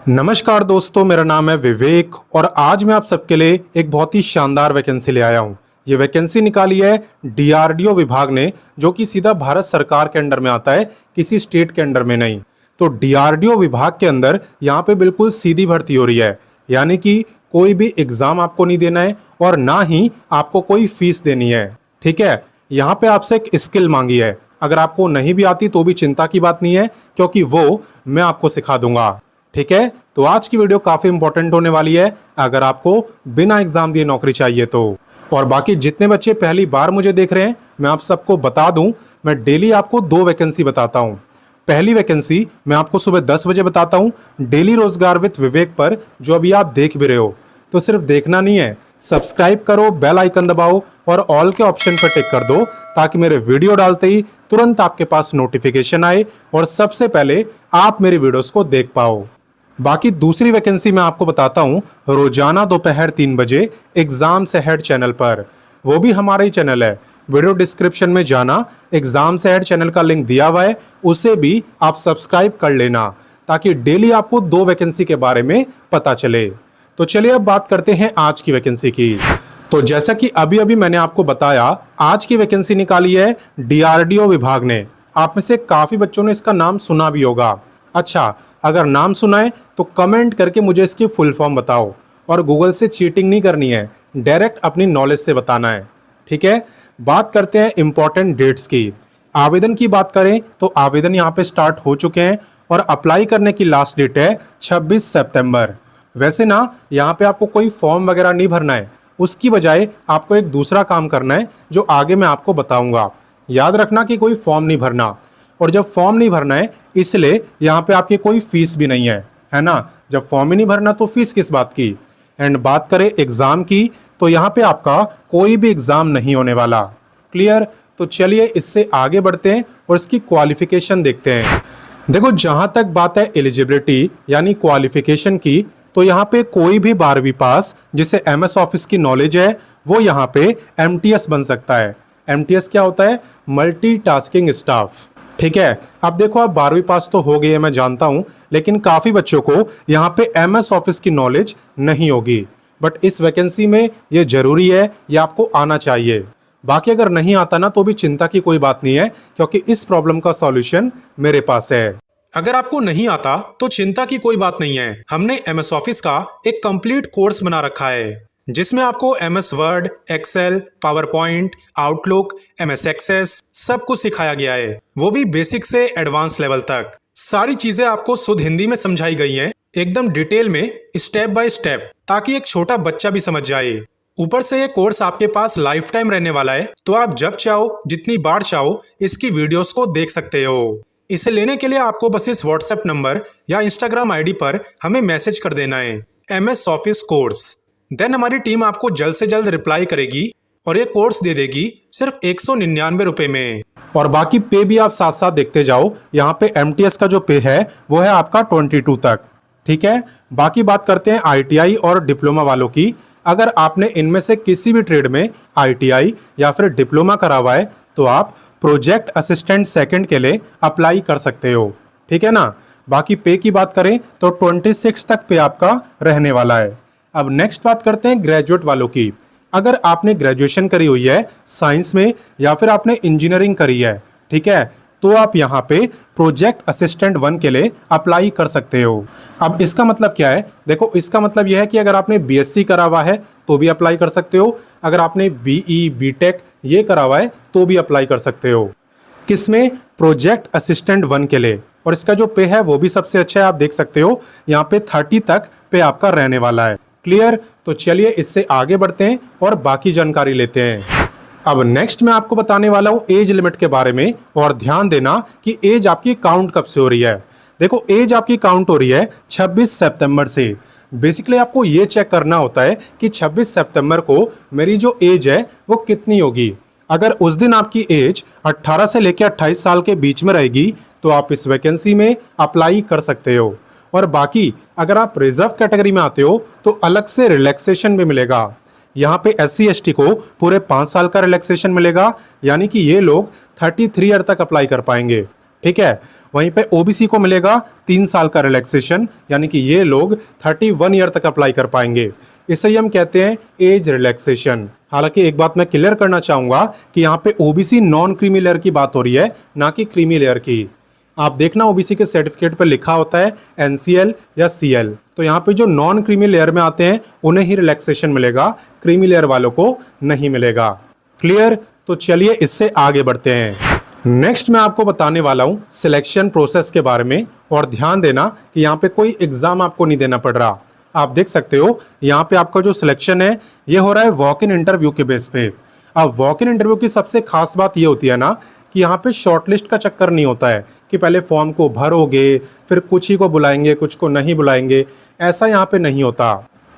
नमस्कार दोस्तों, मेरा नाम है विवेक और आज मैं आप सबके लिए एक बहुत ही शानदार वैकेंसी ले आया हूँ। ये वैकेंसी निकाली है डीआरडीओ विभाग ने, जो कि सीधा भारत सरकार के अंडर में आता है, किसी स्टेट के अंडर में नहीं। तो डीआरडीओ विभाग के अंदर यहाँ पे बिल्कुल सीधी भर्ती हो रही है, यानी कि कोई भी एग्जाम आपको नहीं देना है और ना ही आपको कोई फीस देनी है। ठीक है, यहाँ पे आपसे एक स्किल मांगी है। अगर आपको नहीं भी आती तो भी चिंता की बात नहीं है, क्योंकि वो मैं आपको सिखा दूंगा। ठीक है, तो आज की वीडियो काफी इंपॉर्टेंट होने वाली है अगर आपको बिना एग्जाम दिए नौकरी चाहिए तो। और बाकी जितने बच्चे पहली बार मुझे देख रहे हैं, मैं आप सबको बता दूं, मैं डेली आपको 2 वैकेंसी बताता हूं। पहली वैकेंसी मैं आपको सुबह 10 बजे बताता हूं, डेली रोजगार विद विवेक पर, जो अभी आप देख भी रहे हो। तो सिर्फ देखना नहीं है, सब्सक्राइब करो, बेल आइकन दबाओ और ऑल के ऑप्शन पर टिक कर दो, ताकि मेरे वीडियो डालते ही तुरंत आपके पास नोटिफिकेशन आए और सबसे पहले आप मेरी वीडियोस को देख पाओ। बाकी दूसरी वैकेंसी मैं आपको बताता हूं, रोजाना दोपहर 3 बजे एग्जाम से हेड चैनल पर, वो भी हमारा ही चैनल है। वीडियो डिस्क्रिप्शन में जाना, एग्जाम से हेड चैनल का लिंक दिया हुआ है, उसे भी आप सब्सक्राइब कर लेना, ताकि डेली आपको 2 वैकेंसी के बारे में पता चले। तो चलिए अब बात करते हैं आज की वैकेंसी की। तो जैसा कि अभी अभी मैंने आपको बताया, आज की वैकेंसी निकाली है डीआरडीओ विभाग ने। आप में से काफी बच्चों ने इसका नाम सुना भी होगा। अच्छा, अगर नाम सुना है तो कमेंट करके मुझे इसकी फुल फॉर्म बताओ, और गूगल से चीटिंग नहीं करनी है, डायरेक्ट अपनी नॉलेज से बताना है। ठीक है, बात करते हैं इंपॉर्टेंट डेट्स की। आवेदन की बात करें तो आवेदन यहाँ पे स्टार्ट हो चुके हैं और अप्लाई करने की लास्ट डेट है 26 सितंबर। वैसे ना यहाँ पे आपको कोई फॉर्म वगैरह नहीं भरना है, उसकी बजाय आपको एक दूसरा काम करना है, जो आगे मैं आपको बताऊंगा। याद रखना कि कोई फॉर्म नहीं भरना, और जब फॉर्म नहीं भरना है इसलिए यहाँ पे आपकी कोई फीस भी नहीं है ना। जब फॉर्म ही नहीं भरना तो फीस किस बात की। एंड बात करें एग्जाम की, तो यहाँ पे आपका कोई भी एग्जाम नहीं होने वाला। क्लियर? तो चलिए इससे आगे बढ़ते हैं और इसकी क्वालिफिकेशन देखते हैं। देखो, जहां तक बात है एलिजिबिलिटी यानी क्वालिफिकेशन की, तो यहाँ पे कोई भी 12वीं पास जिसे एमएस ऑफिस की नॉलेज है, वो यहाँ पे एमटीएस बन सकता है। एमटीएस क्या होता है? Multitasking staff. ठीक है, अब देखो, आप 12वीं पास तो हो गई है, मैं जानता हूं, लेकिन काफी बच्चों को यहाँ पे एमएस ऑफिस की नॉलेज नहीं होगी। बट इस वैकेंसी में ये जरूरी है, ये आपको आना चाहिए। बाकी अगर नहीं आता ना तो भी चिंता की कोई बात नहीं है, क्योंकि इस प्रॉब्लम का सॉल्यूशन मेरे पास है। अगर आपको नहीं आता तो चिंता की कोई बात नहीं है, हमने एमएस ऑफिस का एक कंप्लीट कोर्स बना रखा है, जिसमें आपको MS Word, Excel, PowerPoint, Outlook, MS Access सब कुछ सिखाया गया है, वो भी बेसिक से एडवांस लेवल तक। सारी चीजें आपको शुद्ध हिंदी में समझाई गई हैं, एकदम डिटेल में, स्टेप बाय स्टेप, ताकि एक छोटा बच्चा भी समझ जाए। ऊपर से ये कोर्स आपके पास लाइफ टाइम रहने वाला है, तो आप जब चाहो, जितनी बार चाहो, इसकी वीडियोस को देख सकते हो। इसे लेने के लिए आपको बस इस व्हाट्सएप नंबर या इंस्टाग्राम आईडी पर हमें मैसेज कर देना है, एमएस ऑफिस कोर्स। देन हमारी टीम आपको जल्द से जल्द रिप्लाई करेगी और ये कोर्स दे देगी सिर्फ 199 रुपए में। और बाकी पे भी आप साथ साथ देखते जाओ। यहाँ पे एमटीएस का जो पे है वो है आपका 22 तक। ठीक है, बाकी बात करते हैं आईटीआई और डिप्लोमा वालों की। अगर आपने इनमें से किसी भी ट्रेड में आईटीआई या फिर डिप्लोमा करा हुआ है, तो आप प्रोजेक्ट असिस्टेंट सेकंड के लिए अप्लाई कर सकते हो। ठीक है ना। बाकी पे की बात करें तो 26 तक पे आपका रहने वाला है। अब नेक्स्ट बात करते हैं ग्रेजुएट वालों की। अगर आपने ग्रेजुएशन करी हुई है साइंस में या फिर आपने इंजीनियरिंग करी है, ठीक है, तो आप यहाँ पे प्रोजेक्ट असिस्टेंट 1 के लिए अप्लाई कर सकते हो। अब इसका मतलब क्या है? देखो, इसका मतलब यह है कि अगर आपने बीएससी करा हुआ है तो भी अप्लाई कर सकते हो, अगर आपने बीई, बीटेक ये करा हुआ है तो भी अप्लाई कर सकते हो। किसमें? प्रोजेक्ट असिस्टेंट 1 के लिए। और इसका जो पे है वो भी सबसे अच्छा है, आप देख सकते हो, यहाँ पे 30 तक पे आपका रहने वाला है। क्लियर? तो चलिए इससे आगे बढ़ते हैं और बाकी जानकारी लेते हैं। अब नेक्स्ट मैं आपको बताने वाला हूं एज लिमिट के बारे में, और ध्यान देना कि एज आपकी काउंट कब से हो रही है। देखो, एज आपकी काउंट हो रही है 26 सितंबर से। बेसिकली आपको ये चेक करना होता है कि 26 सितंबर को मेरी जो एज है वो कितनी होगी। अगर उस दिन आपकी एज 18 से लेकर 28 साल के बीच में रहेगी तो आप इस वैकेंसी में अप्लाई कर सकते हो। और बाकी अगर आप रिजर्व कैटेगरी में आते हो तो अलग से रिलैक्सेशन भी मिलेगा। यहाँ पे SC ST को पूरे 5 साल का रिलैक्सेशन मिलेगा, यानी कि ये लोग 33 ईयर तक अप्लाई कर पाएंगे। ठीक है। वहीं पे ओबीसी को मिलेगा 3 साल का रिलैक्सेशन, यानी कि ये लोग 31 ईयर तक अप्लाई कर पाएंगे। इसे ही हम कहते हैं एज रिलैक्सेशन। हालांकि एक बात मैं क्लियर करना चाहूंगा कि यहाँ पे ओबीसी नॉन क्रीमी लेयर की बात हो रही है, ना कि क्रीमी लेयर की। आप देखना ओबीसी के सर्टिफिकेट पर लिखा होता है एनसीएल या सीएल, तो यहाँ पे जो नॉन क्रीमी लेयर में आते हैं उन्हें ही रिलैक्सेशन मिलेगा, क्रीमी लेयर वालों को नहीं मिलेगा। क्लियर? तो चलिए इससे आगे बढ़ते हैं। नेक्स्ट मैं आपको बताने वाला हूँ सिलेक्शन प्रोसेस के बारे में, और ध्यान देना कि यहाँ पे कोई एग्जाम आपको नहीं देना पड़ रहा। आप देख सकते हो यहाँ पे आपका जो सिलेक्शन है ये हो रहा है वॉक इन इंटरव्यू के बेस पे। अब वॉक इन इंटरव्यू की सबसे खास बात ये होती है ना कि यहाँ पे शॉर्टलिस्ट का चक्कर नहीं होता है कि पहले फॉर्म को भरोगे फिर कुछ ही को बुलाएंगे कुछ को नहीं बुलाएंगे, ऐसा यहाँ पे नहीं होता।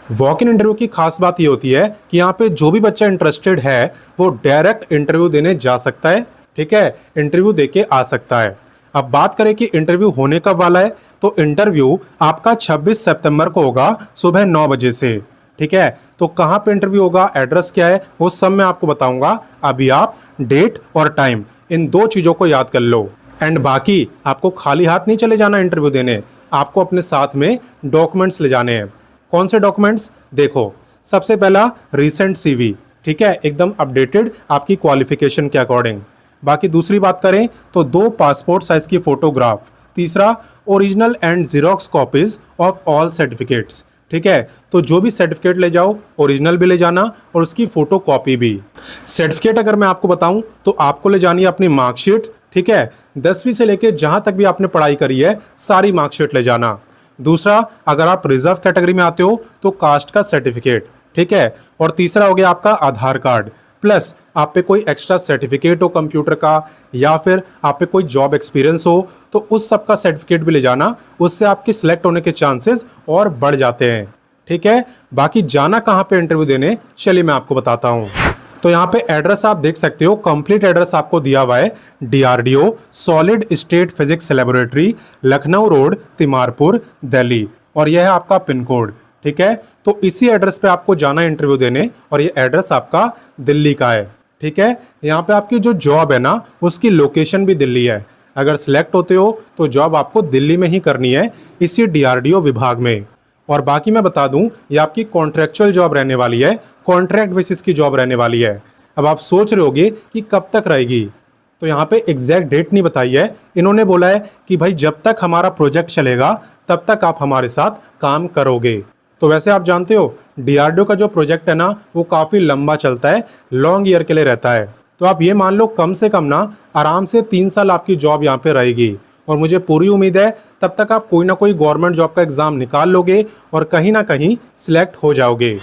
वॉक इन इंटरव्यू की खास बात ये होती है कि यहाँ पे जो भी बच्चा इंटरेस्टेड है वो डायरेक्ट इंटरव्यू देने जा सकता है, ठीक है, इंटरव्यू देके आ सकता है। अब बात करें कि इंटरव्यू होने कब वाला है, तो इंटरव्यू आपका 26 सितंबर को होगा सुबह 9 बजे से, ठीक है। तो कहाँ पे इंटरव्यू होगा, एड्रेस क्या है, वो सब मैं आपको बताऊंगा। अभी आप डेट और टाइम इन 2 चीज़ों को याद कर लो। एंड बाकी आपको खाली हाथ नहीं चले जाना इंटरव्यू देने, आपको अपने साथ में डॉक्यूमेंट्स ले जाने हैं। कौन से डॉक्यूमेंट्स? देखो, सबसे पहला रीसेंट सीवी, ठीक है, एकदम अपडेटेड आपकी क्वालिफिकेशन के अकॉर्डिंग। बाकी दूसरी बात करें तो 2 पासपोर्ट साइज की फोटोग्राफ। तीसरा, original and xerox copies of all certificates, ठीक है। तो जो भी सर्टिफिकेट ले जाओ ओरिजिनल भी ले जाना और उसकी फोटो कॉपी भी। सर्टिफिकेट अगर मैं आपको बताऊं तो आपको ले जानी है अपनी मार्कशीट, ठीक है, 10वीं से लेके जहां तक भी आपने पढ़ाई करी है सारी मार्कशीट ले जाना। दूसरा, अगर आप रिजर्व कैटेगरी में आते हो तो कास्ट का सर्टिफिकेट, ठीक है। और तीसरा हो गया आपका आधार कार्ड, प्लस आप पे कोई एक्स्ट्रा सर्टिफिकेट हो कंप्यूटर का या फिर आप पे कोई जॉब एक्सपीरियंस हो तो उस सब का सर्टिफिकेट भी ले जाना, उससे आपके सिलेक्ट होने के चांसेस और बढ़ जाते हैं, ठीक है। बाकी जाना कहाँ पे इंटरव्यू देने, चलिए मैं आपको बताता हूँ। तो यहाँ पे एड्रेस आप देख सकते हो, कंप्लीट एड्रेस आपको दिया हुआ है DRDO solid state physics laboratory, Lucknow road, Timarpur, Delhi, और यह है आपका पिन कोड, ठीक है। तो इसी एड्रेस पे आपको जाना है इंटरव्यू देने, और ये एड्रेस आपका दिल्ली का है, ठीक है। यहाँ पे आपकी जो जॉब है ना उसकी लोकेशन भी दिल्ली है। अगर सिलेक्ट होते हो तो जॉब आपको दिल्ली में ही करनी है, इसी डीआरडीओ विभाग में। और बाकी मैं बता दूं ये आपकी कॉन्ट्रैक्चुअल जॉब रहने वाली है, कॉन्ट्रैक्ट बेसिस की जॉब रहने वाली है। अब आप सोच रहे होगे कि कब तक रहेगी, तो यहाँ पे एग्जैक्ट डेट नहीं बताई है। इन्होंने बोला है कि भाई जब तक हमारा प्रोजेक्ट चलेगा तब तक आप हमारे साथ काम करोगे। तो वैसे आप जानते हो डीआरडीओ का जो प्रोजेक्ट है ना वो काफ़ी लंबा चलता है, लॉन्ग ईयर के लिए रहता है। तो आप ये मान लो कम से कम ना आराम से 3 साल आपकी जॉब यहाँ पे रहेगी, और मुझे पूरी उम्मीद है तब तक आप कोई ना कोई गवर्नमेंट जॉब का एग्जाम निकाल लोगे और कहीं ना कहीं सिलेक्ट हो जाओगे।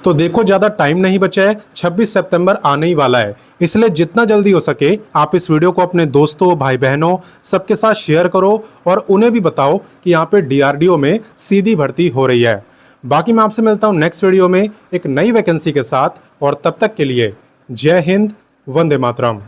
तो देखो ज़्यादा टाइम नहीं बचा है, 26 सितंबर आने ही वाला है, इसलिए जितना जल्दी हो सके आप इस वीडियो को अपने दोस्तों भाई बहनों सबके साथ शेयर करो और उन्हें भी बताओ कि यहाँ पे डीआरडीओ में सीधी भर्ती हो रही है। बाकी मैं आपसे मिलता हूँ नेक्स्ट वीडियो में एक नई वैकेंसी के साथ, और तब तक के लिए जय हिंद, वंदे मातरम।